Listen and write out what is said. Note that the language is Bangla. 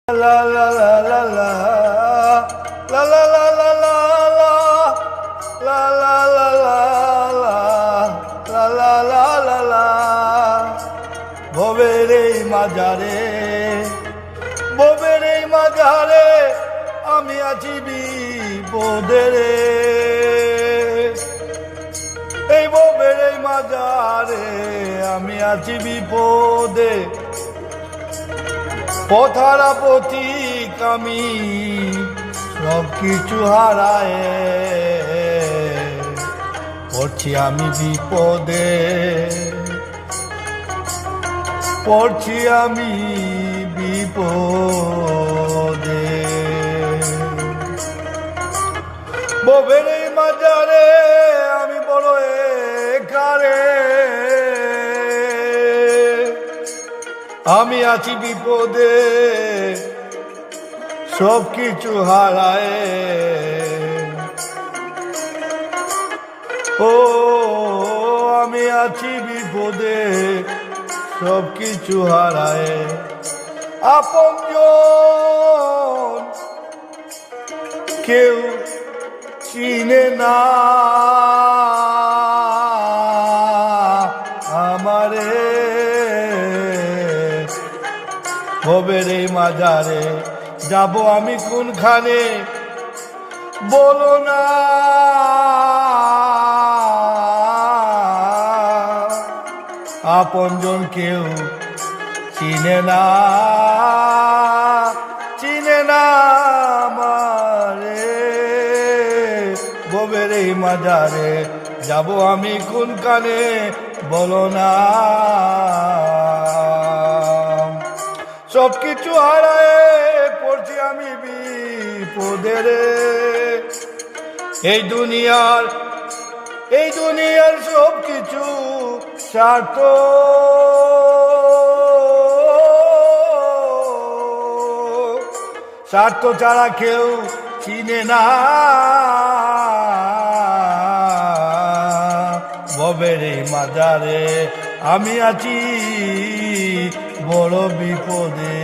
La la la la la la la la la la la la la la la la ভবের এই মাঝারে আমি আছি বিপদে রে। এই ভবের এই মাঝারে আমি আছি বিপদে, পথারা পথিক আমি সব কিছু হারায় পড়ছি আমি বিপদে, পড়ছি আমি বিপদে। ভবের এই মাঝারে আমি বড় একারে, আমি আছি বিপদে সব কিছু হারায়। ও আমি আছি বিপদে সব কিছু হারায়। আপনজন কেউ চিনে না আমারে, ভবের এই মাঝারে যাব আমি কোনখানে বলো না। আপনজন কেউ চিনে না আমারে, ভবের এই মাঝারে যাব আমি কোনখানে বলো না। সব কিছু হারায় পড়ছি আমি বিপদে রে। এই দুনিয়ার সব কিছু স্বার্থ, স্বার্থ ছাড়া কেউ চিনে না। ভবের এই মাঝারে আমি আছি বড় বিপদে।